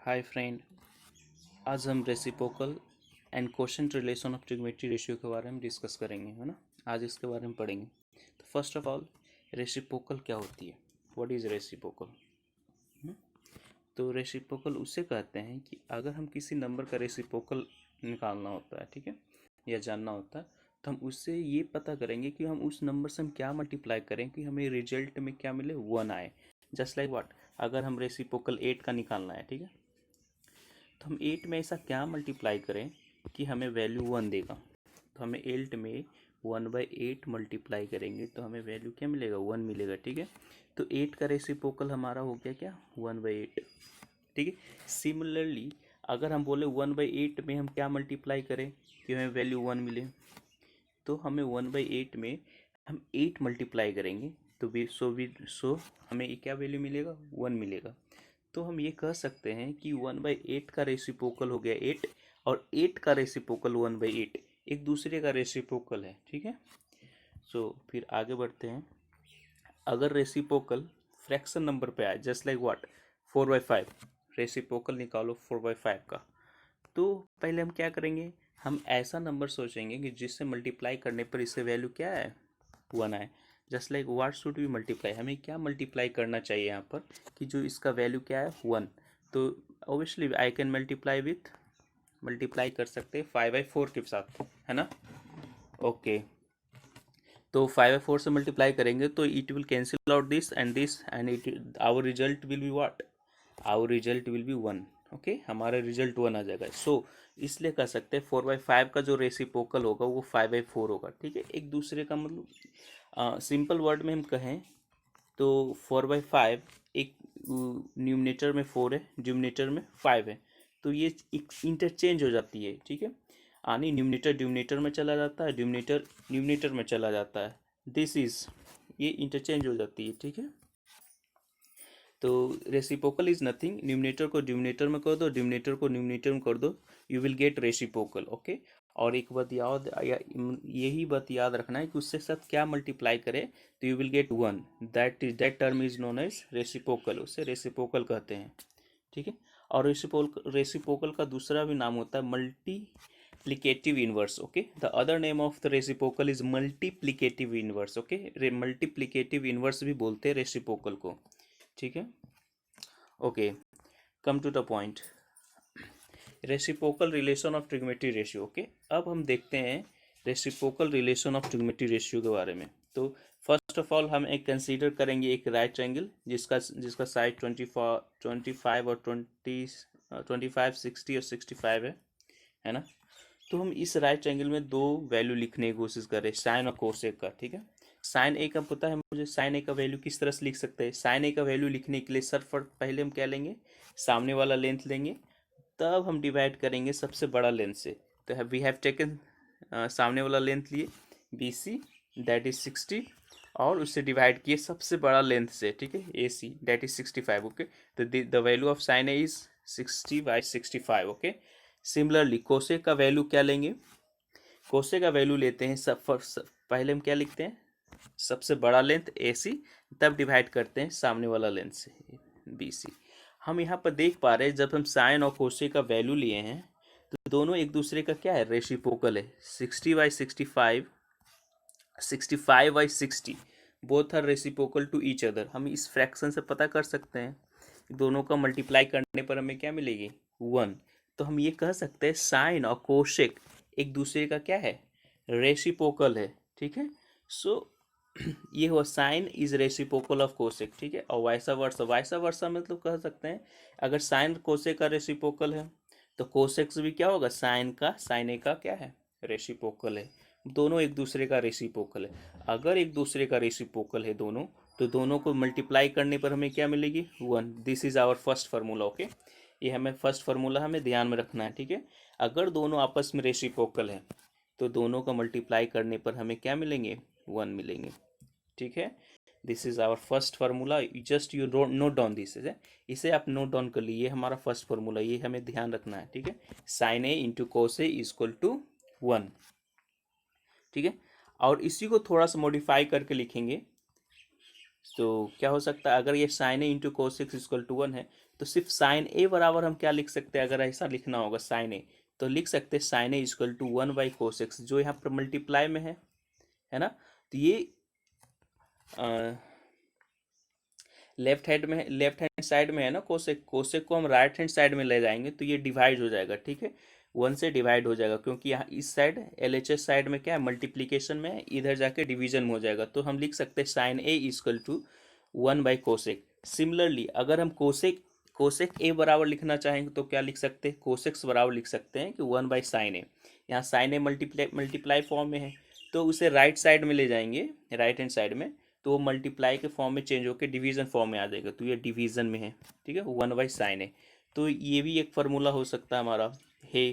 हाय friend, आज हम reciprocal and quotient relation of trigonometry ratio के बारे में डिस्कस करेंगे, है ना। आज इसके बारे में पढ़ेंगे। तो फर्स्ट ऑफ ऑल, रेसिप्रोकल क्या होती है? What is reciprocal? तो रेसिप्रोकल उसे कहते हैं कि अगर हम किसी नंबर का रेसिप्रोकल निकालना होता है, ठीक है, या जानना होता है, तो हम उससे ये पता करेंगे कि हम उस नंबर से हम क्या मल्टीप्लाई करें कि हमें रिजल्ट में क्या मिले, 1 आए। जस्ट लाइक व्हाट, अगर हम रेसिप्रोकल 8 का निकालना है, ठीक है, तो हम 8 में ऐसा क्या मल्टीप्लाई करें कि हमें वैल्यू 1 देगा। तो हमें 8 में 1/8 मल्टीप्लाई करेंगे तो हमें वैल्यू क्या मिलेगा, 1 मिलेगा, ठीक है। तो 8 का रेसिप्रोकल हमारा हो गया क्या, 1/8, ठीक है। सिमिलरली अगर हम बोले 1/8 में हम क्या मल्टीप्लाई करें कि हमें वैल्यू 1 मिले, तो हमें 1/8 में हम 8 मल्टीप्लाई करेंगे तो सो हमें क्या वैल्यू मिलेगा, 1 मिलेगा। तो हम ये कह सकते हैं कि 1/8 का रेसिप्रोकल हो गया 8, और 8 का रेसिप्रोकल 1/8 एक दूसरे का रेसिप्रोकल है, ठीक है। फिर आगे बढ़ते हैं। अगर रेसिप्रोकल फ्रैक्शन नंबर पे आए, जस्ट लाइक व्हाट, 4/5, रेसिप्रोकल निकालो 4/5 का, तो पहले हम क्या करेंगे, हम ऐसा नंबर सोचेंगे कि जिससे मल्टीप्लाई करने पर इससे वैल्यू क्या है, 1 आए। Just like what should we multiply, हमें क्या मल्टीप्लाई करना चाहिए यहाँ पर कि जो इसका वैल्यू क्या है, 1। तो ऑब्वियसली आई कैन मल्टीप्लाई कर सकते हैं 5/4 के साथ, है ना। ओके, तो 5/4 से मल्टीप्लाई करेंगे तो it will cancel out this and it our result will be what, our result will be 1। Okay, हमारा रिजल्ट 1 आ जाएगा। इसलिए कह सकते हैं 4/5 का जो रेसिप्रोकल होगा वो 5/4 होगा, ठीक है। एक दूसरे का मतलब सिंपल वर्ड में हम कहें तो 4/5 एक न्यूमिनेटर में 4 है, डिनोमिनेटर में 5 है, तो ये एक इंटरचेंज हो जाती है, ठीक है। आनी न्यूमिनेटर डिनोमिनेटर में चला जाता है, डिनोमिनेटर न्यूमिनेटर में चला जाता है, दिस इज, ये इंटरचेंज हो जाती है, ठीक है। तो रेसिप्रोकल इज नथिंग, न्यूमिनेटर को डिनोमिनेटर में कर दो, डिनोमिनेटर को न्यूमिनेटर में कर दो, you will gate reciprocal, okay. और एक बात यही बात याद रखना है कि उससे साथ क्या मल्टीप्लाई करे तो you will get 1, that term is known as reciprocal, उसे रेसिप्रोकल कहते हैं, ठीक है। और रेसिप्रोकल का दूसरा भी नाम होता है multiplicative inverse, okay. The other name of the reciprocal is multiplicative inverse, okay. Multiplicative inverse भी बोलते हैं रेसिप्रोकल को, ठीक है। Okay, come to the point, reciprocal relation of trigonometry ratio, okay. अब हम देखते हैं reciprocal relation of trigonometry ratio के बारे में। तो फर्स्ट ऑफ ऑल हम एक कंसीडर करेंगे एक राइट ट्रायंगल जिसका साइड 25 और 25, 60 और 65 है ना। तो हम इस राइट ट्रायंगल में दो वैल्यू लिखने की कोशिश कर रहे हैं, साइन और कोसेक का, ठीक है। साइन ए का पता है मुझे, साइन ए का वैल्यू किस तरह से लिख सकते हैं। साइन ए का वैल्यू लिखने के लिए सर पहले हम क्या लेंगे, सामने वाला लेंथ लेंगे, तब हम डिवाइड करेंगे सबसे बड़ा लेंथ से। तो वी हैव टेकन सामने वाला लेंथ लिए BC, दैट इज 60, और उससे डिवाइड किए सबसे बड़ा लेंथ से, ठीक है, AC, दैट इज 65, ओके। तो the value of sine A is 60/65, okay. Similarly cosec का वैल्यू क्या लेंगे, कोसेक का वैल्यू लेते हैं पहले हम क्या लिखते हैं, सबसे बड़ा लेंथ AC, तब डिवाइड करते हैं सामने वाला लेंथ से BC। हम यहाँ पर देख पा रहे हैं जब हम साइन और कोसेक का वैल्यू लिए हैं तो दोनों एक दूसरे का क्या है, रेसिप्रोकल है। 60/65, 65/60 both are reciprocal to each other. हम इस फ्रैक्शन से पता कर सकते हैं दोनों का मल्टीप्लाई करने पर हमें क्या मिलेगी, 1। तो हम ये कह सकते हैं साइन और कोसेक एक दूसरे का क्या है, रेसिप्रोकल है, ठीक है। ये हुआ sine is reciprocal of cosec, ठीक है। और वाइसा वर्सा मतलब कह सकते हैं अगर साइन कोसेक का रेसिप्रोकल है तो कोसेक भी क्या होगा, साइन ए का क्या है, रेसिप्रोकल है। दोनों एक दूसरे का रेसिप्रोकल है। अगर एक दूसरे का रेसिप्रोकल है दोनों, तो दोनों को मल्टीप्लाई करने पर हमें क्या मिलेगी, 1। This is our first formula, okay. ये हमें फर्स्ट फार्मूला हमें ध्यान में रखना है, ठीक है। अगर दोनों आपस में रेसिप्रोकल है तो दोनों का मल्टीप्लाई करने पर हमें क्या मिलेंगे, 1 मिलेंगे, ठीक है। This is our first formula, just you note down this है, इसे आप नोट डाउन कर लीजिए, हमारा फर्स्ट फार्मूला, ये हमें ध्यान रखना है, ठीक है। Sine a into cos a is equal to 1, ठीक है। और इसी को थोड़ा सा मॉडिफाई करके लिखेंगे, तो क्या हो सकता है, अगर ये sine a into cos x equal to 1 है, तो सिर्फ साइन ए बराबर हम क्या लिख सकते हैं, अगर ऐसा लिखना होगा साइन ए, तो लिख सकते हैं sine A equal to 1/cos x, जो यहाँ पर मल्टीप्लाई में है ना। तो ये लेफ्ट हैंड साइड में है ना कोसेक, कोसेक को हम राइट हैंड साइड में ले जाएंगे तो ये डिवाइड हो जाएगा, ठीक है, 1 से डिवाइड हो जाएगा, क्योंकि यहाँ इस साइड LHS साइड में क्या है, मल्टीप्लीकेशन में है, इधर जाके डिवीजन में हो जाएगा। तो हम लिख सकते हैं sine A equal to one by cosec. Similarly अगर हम कोसेक ए बराबर लिखना चाहेंगे तो क्या लिख सकते हैं, कोसेक्स बराबर लिख सकते हैं कि 1/साइन ए। यहाँ साइन ए मल्टीप्लाई फॉर्म में है, तो उसे राइट साइड में ले जाएंगे, राइट हैंड साइड में, तो वो मल्टीप्लाई के फॉर्म में चेंज होकर डिवीजन फॉर्म में आ जाएगा, तो ये डिवीजन में है, ठीक है, 1/साइन है। तो ये भी एक फार्मूला हो सकता है हमारा है,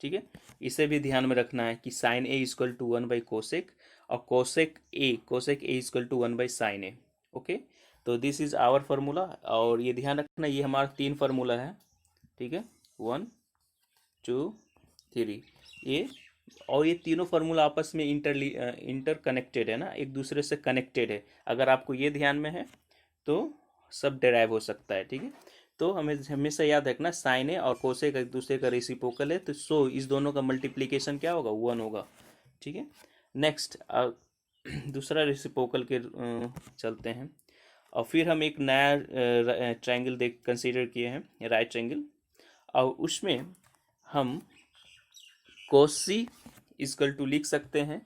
ठीक है। इसे भी ध्यान में रखना है कि sine A equal to one by cosec और cosec A equal to one by sine A. Okay, तो दिस इज आवर फार्मूला, और ये ध्यान रखना ये हमारा 3 फार्मूला है, ठीक है, 1 2 3 ये, और ये तीनों फार्मूला आपस में इंटर कनेक्टेड है ना, एक दूसरे से कनेक्टेड है। अगर आपको ये ध्यान में है तो सब डेराइव हो सकता है, ठीक है। तो हमें हमेशा याद रखना साइन ए और कोसेक एक दूसरे का रेसिप्रोकल है, तो सो इस दोनों का मल्टीप्लिकेशन क्या होगा, 1 होगा, ठीक है। नेक्स्ट दूसरा रेसिप्रोकल के चलते हैं, और फिर हम एक नया ट्रायंगल कंसीडर किए हैं, राइट ट्रायंगल, और उसमें हम cos c इक्वल टू लिख सकते हैं,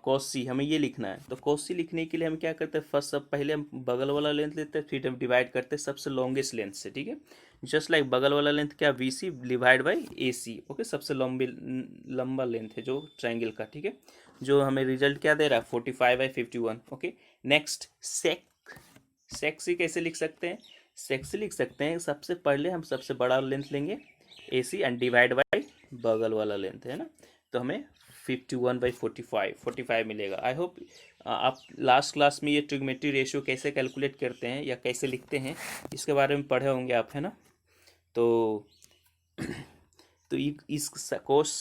cos c हमें ये लिखना है। तो cos c लिखने के लिए हम क्या करते हैं, फर्स्ट सब पहले हम बगल वाला लेंथ लेते हैं, फिर हम डिवाइड करते हैं सबसे लॉन्गेस्ट लेंथ से, ठीक है। जस्ट लाइक बगल वाला लेंथ क्या, BC divide by AC, okay, सबसे लंबा लेंथ है जो ट्रायंगल का, ठीक है, जो हमें रिजल्ट क्या दे रहा है, 45/51, ओके। नेक्स्ट sec c कैसे लिख सकते हैं, sec c लिख सकते हैं, सबसे पहले हम सबसे बड़ा लेंथ लेंगे AC एंड डिवाइड बाई बगल वाला लेंथ है ना, तो हमें 51/45 मिलेगा। आई होप आप लास्ट क्लास में ये ट्रिग्मेट्री रेशियो कैसे कैलकुलेट करते हैं या कैसे लिखते हैं इसके बारे में पढ़े होंगे आप, है ना। तो इस cos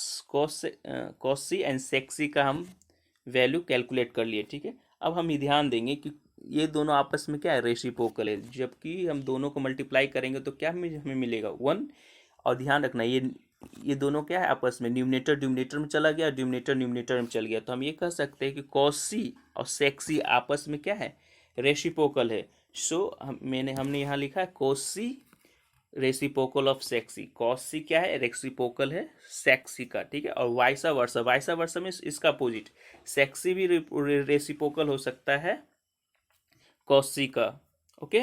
c and sec c का हम वैल्यू कैलकुलेट कर लिए, ठीक है। अब हम ये ध्यान देंगे कि ये दोनों आपस में क्या है, रेसिप्रोकल है, जबकि हम दोनों को मल्टीप्लाई करेंगे तो क्या हमें मिलेगा, 1। और ध्यान रखना ये दोनों क्या है आपस में, न्यूमरेटर में चला गया, न्यूमरेटर में चल गया, तो हम ये कह सकते हैं कि cos c और sec c आपस में क्या है, रेसिप्रोकल है। सो हमने यहाँ लिखा है cos c reciprocal of sec c, cos c क्या है, रेसिप्रोकल है sec c का, ठीक है। और वाइसा वर्सा में इसका अपोजिट, sec c भी रेसिप्रोकल हो सकता है cos c का, ओके,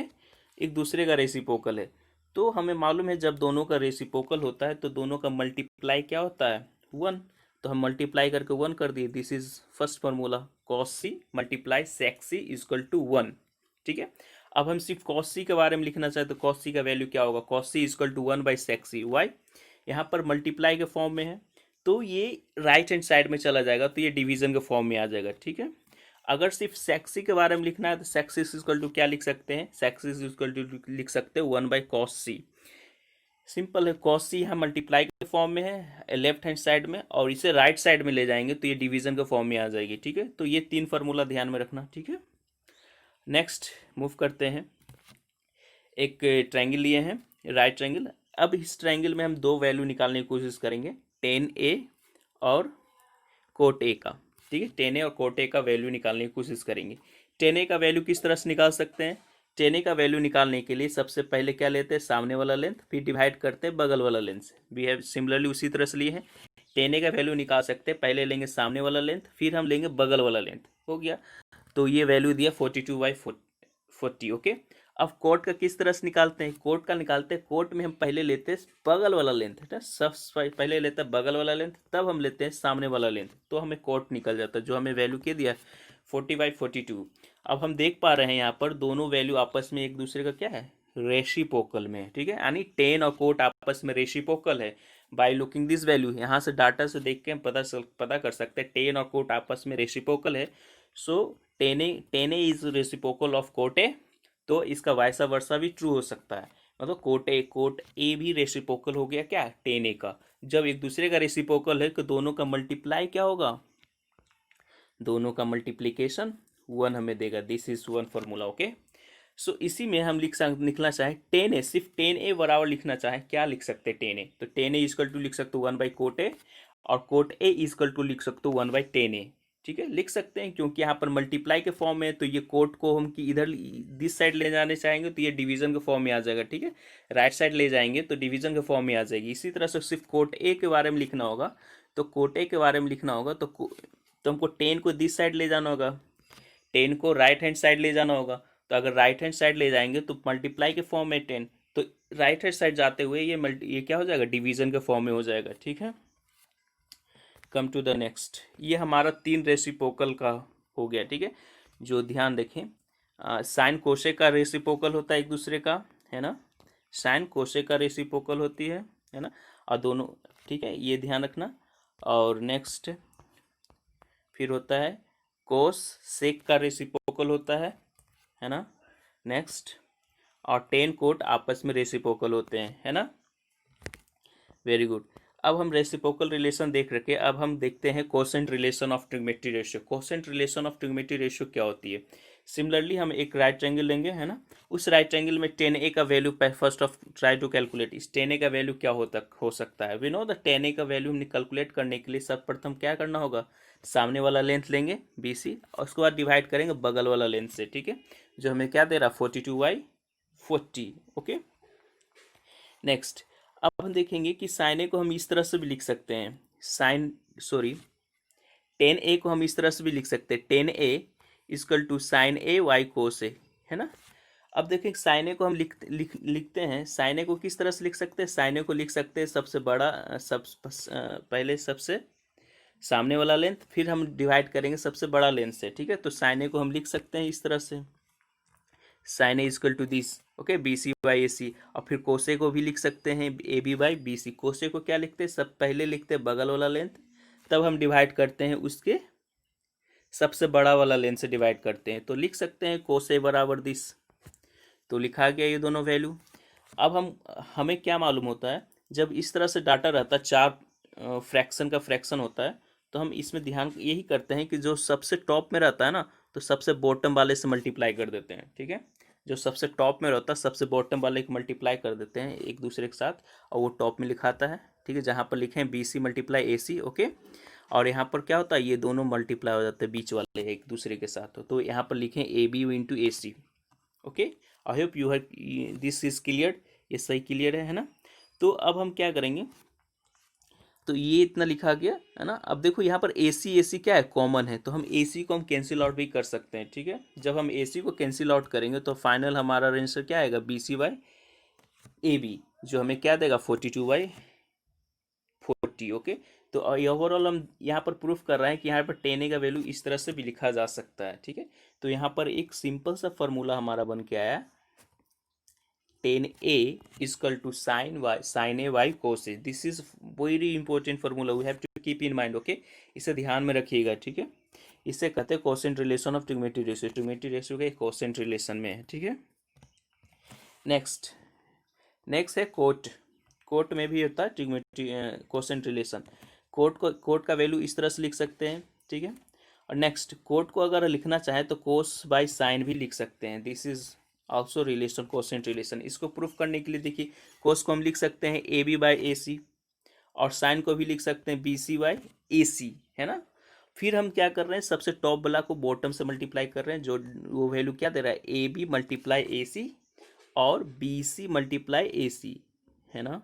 एक दूसरे का रेसिप्रोकल है। तो हमें मालूम है जब दोनों का रेसिप्रोकल होता है तो दोनों का मल्टीप्लाई क्या होता है, 1, तो हम मल्टीप्लाई करके 1 कर दिए, this is first formula, cos c multiply sec c equal to 1, ठीक है। अब हम सिर्फ cos c के बारे में लिखना चाहे तो cos c का वैल्यू क्या होगा, cos c equal to 1/sec c, why यहाँ पर मल्टीप्लाई के फॉर्म में है तो ये राइट हैंड साइड में चला जाएगा, तो ये डिवीजन के फॉर्म में आ जाएगा, ठीक है। अगर सिर्फ sec c के बारे में लिखना है तो sec c इक्वल टू क्या लिख सकते हैं, sec c इक्वल टू लिख सकते हैं 1/cos c, सिंपल है। cos c यहाँ मल्टीप्लाई के फॉर्म में है लेफ्ट हैंड साइड में, और इसे राइट साइड में ले जाएंगे तो ये डिवीजन के फॉर्म में आ जाएगी, ठीक है। तो ये 3 फार्मूला ध्यान में रखना, ठीक है। नेक्स्ट मूव करते हैं, एक ट्रायंगल लिए हैं, राइट ट्रायंगल। अब इस ट्रायंगल में हम 2 वैल्यू निकालने की कोशिश करेंगे, tan a और cot a का, ठीक है, tan a और cot a का वैल्यू निकालने की कोशिश करेंगे। tan a का वैल्यू किस तरह से निकाल सकते हैं, tan a का वैल्यू निकालने के लिए सबसे पहले क्या लेते हैं, सामने वाला लेंथ, फिर डिवाइड करते हैं बगल वाला लेंथ से, वी हैव सिमिलरली उसी तरह से लिए हैं। tan a का वैल्यू निकाल सकते हैं, पहले लेंगे सामने वाला लेंथ, फिर हम लेंगे बगल वाला लेंथ, हो गया। तो ये वैल्यू दिया 42/40, ओके। अब कोट का किस तरह से निकालते हैं, कोट का निकालते हैं, कोट में हम पहले लेते हैं बगल वाला लेंथ, है ना, सब पहले लेते हैं बगल वाला लेंथ, तब हम लेते हैं सामने वाला लेंथ, तो हमें कोट निकल जाता है, जो हमें वैल्यू क्या दिया 40/42। अब हम देख पा रहे हैं यहाँ पर दोनों वैल्यू आपस में एक दूसरे का क्या है, रेसिप्रोकल में है, ठीक है, यानी tan और कोट आपस में रेसिप्रोकल है। बाय लुकिंग दिस वैल्यू, यहाँ से डाटा से देख के हम पता कर सकते हैं tan और कोट आपस में रेसिप्रोकल है। So tan a is reciprocal of cot a, तो इसका वाइसा वर्सा भी ट्रू हो सकता है, मतलब कोट ए भी रेसिप्रोकल हो गया क्या, tan a का। जब एक दूसरे का रेसिप्रोकल है तो दोनों का मल्टीप्लाई क्या होगा, दोनों का मल्टीप्लीकेशन 1 हमें देगा। This is 1 formula. ओके, सो इसी में हम लिखना चाहें 10a, सिर्फ 10a बराबर लिखना चाहें, क्या लिख सकते हैं 10a? तो 10a इजकल टू लिख सकते हो 1 बाई कोट ए, और कोट ए इजकल टू लिख सकते हो 1 बाई 10a। ठीक है, लिख सकते हैं क्योंकि यहाँ पर मल्टीप्लाई के फॉर्म में है, तो ये कोट को हम कि इधर दिस साइड ले जाने चाहेंगे तो ये डिवीजन के फॉर्म में आ जाएगा। ठीक है, राइट साइड ले जाएंगे तो डिवीजन के फॉर्म में आ जाएगी। इसी तरह से सिर्फ कोट ए के बारे में लिखना होगा, तो कोट ए के बारे में लिखना होगा तो हमको 10 को दिस साइड ले जाना होगा, 10 को राइट हैंड साइड ले जाना होगा। तो अगर राइट हैंड साइड ले जाएंगे तो मल्टीप्लाई के फॉर्म में 10, तो राइट हैंड साइड जाते हुए ये क्या हो जाएगा, डिवीजन के फॉर्म में हो जाएगा। ठीक है, कम टू द नेक्स्ट। ये हमारा 3 रेसिप्रोकल का हो गया। ठीक है, जो ध्यान देखें, साइन कोशे का रेसिप्रोकल होता है एक दूसरे का, है ना, साइन कोशे का रेसिप्रोकल होती है ना, और दोनों, ठीक है, ये ध्यान रखना। और नेक्स्ट फिर होता है कोस सेक का रेसिप्रोकल होता है ना, नेक्स्ट, और टेन कोट आपस में रेसिप्रोकल होते हैं, है ना। Very good. अब हम रेसिप्रोकल रिलेशन देख रखे, अब हम देखते हैं quotient relation of trigonometry ratio. Quotient relation of trigonometry ratio क्या होती है? सिमिलरली हम एक राइट ट्रायंगल लेंगे, है ना, उस राइट ट्रायंगल में 10a का value first of try to calculate इस 10a का वैल्यू क्या हो सकता है। वी नो द 10a का वैल्यू हमने कैलकुलेट करने के लिए सर्वप्रथम क्या करना होगा, सामने वाला लेंथ लेंगे BC और उसके बाद डिवाइड करेंगे बगल वाला लेंथ से। ठीक है, जो हमें क्या दे रहा, 42/40। ओके, नेक्स्ट, अब हम देखेंगे कि साइन ए को हम इस तरह से भी लिख सकते हैं, 10a को हम इस तरह से भी लिख सकते हैं, 10a equal to sine A by cos A, है ना। अब देखें साइन ए को हम लिखते हैं, साइन ए को किस तरह से लिख सकते हैं, साइन ए को लिख सकते हैं सबसे बड़ा पहले सबसे सामने वाला लेंथ, फिर हम डिवाइड करेंगे सबसे बड़ा लेंथ से। ठीक है, तो साइन ए को हम लिख सकते हैं इस तरह से, sine A equal to this, okay, BC by AC। और फिर कोसे को भी लिख सकते हैं AB बाई BC। कोसे को क्या लिखते हैं, सब पहले लिखते हैं बगल वाला लेंथ, तब हम डिवाइड करते हैं उसके सबसे बड़ा वाला लेंथ से डिवाइड करते हैं, तो लिख सकते हैं कोसे बराबर दिस। तो लिखा गया ये दोनों वैल्यू। अब हमें क्या मालूम होता है, जब इस तरह से डाटा रहता है, 4 फ्रैक्शन का फ्रैक्शन होता है, तो हम इसमें ध्यान यही करते हैं कि जो सबसे टॉप में रहता है ना, तो सबसे बॉटम वाले से मल्टीप्लाई कर देते हैं। ठीक है, जो सबसे टॉप में रहता है सबसे बॉटम वाले को मल्टीप्लाई कर देते हैं एक दूसरे के साथ, और वो टॉप में लिखाता है। ठीक है, जहाँ पर लिखे हैं BC मल्टीप्लाई AC। ओके, और यहाँ पर क्या होता है, ये दोनों मल्टीप्लाई हो जाते हैं बीच वाले एक दूसरे के साथ, तो यहाँ पर लिखें AB into AC। Okay, I hope you have this is clear, ये सही क्लियर है ना। तो अब हम क्या करेंगे, तो ये इतना लिखा गया है ना। अब देखो यहाँ पर AC क्या है, कॉमन है, तो हम AC को हम कैंसिल आउट भी कर सकते हैं। ठीक है, जब हम AC को कैंसिल आउट करेंगे तो फाइनल हमारा आंसर क्या आएगा, BC बाई AB, जो हमें क्या देगा 42/40। ओके, तो ओवरऑल हम यहाँ पर प्रूफ कर रहे हैं कि यहाँ पर 10a का वैल्यू इस तरह से भी लिखा जा सकता है। ठीक है, तो यहाँ पर एक सिंपल सा फॉर्मूला हमारा बन के आया, 10a equal to sine A by cos A. This is very important formula, we have to keep in mind. Okay, इसे ध्यान में रखिएगा। ठीक है, इसे कहते हैं quotient relation of trigonometry ratio, trigonometry ratio के कोसेंट रिलेशन में है। ठीक है, नेक्स्ट है कोट में भी होता है ट्रिग्मेट्री कोसेंट रिलेशन। कोट का वैल्यू इस तरह से लिख सकते हैं। ठीक है, और नेक्स्ट कोट को अगर लिखना चाहे तो कोस बाय साइन भी लिख सकते हैं। This is also relation, quotient relation. इसको प्रूफ करने के लिए देखिए, कोस को हम लिख सकते हैं AB बाई AC, और साइन को भी लिख सकते हैं BC बाई AC, है ना। फिर हम क्या कर रहे हैं, सबसे टॉप वाला को बॉटम से मल्टीप्लाई कर रहे हैं, जो वो वैल्यू क्या दे रहा है, AB मल्टीप्लाई AC और BC मल्टीप्लाई AC, है ना।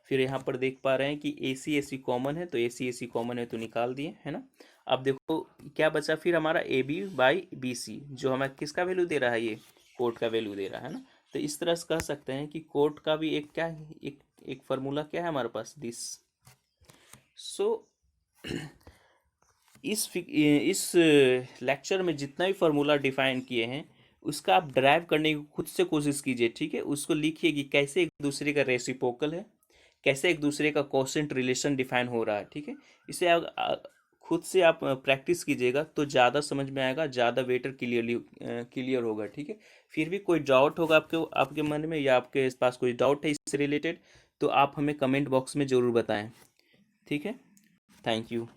फिर यहाँ पर देख पा रहे हैं कि AC कॉमन है, तो AC कॉमन है तो निकाल दिए, है ना। अब देखो क्या बचा, फिर हमारा AB बाई BC, जो हमें किसका वैल्यू दे रहा है, ये कोट का वैल्यू दे रहा है ना। तो इस तरह से कह सकते हैं कि कोट का भी एक क्या है, एक फार्मूला क्या है हमारे पास, दिस। सो इस लेक्चर में जितना भी फार्मूला डिफाइन किए हैं उसका आप ड्राइव करने की खुद से कोशिश कीजिए। ठीक है, उसको लिखिए कि कैसे एक दूसरे का रेसिप्रोकल है, कैसे एक दूसरे का कोसेंट रिलेशन डिफाइन हो रहा है। ठीक है, इसे खुद से आप प्रैक्टिस कीजिएगा तो ज़्यादा समझ में आएगा, ज़्यादा बेटर क्लियर होगा। ठीक है, फिर भी कोई डाउट होगा आपके मन में, या आपके पास कोई डाउट है इससे रिलेटेड, तो आप हमें कमेंट बॉक्स में ज़रूर बताएं। ठीक है, थैंक यू।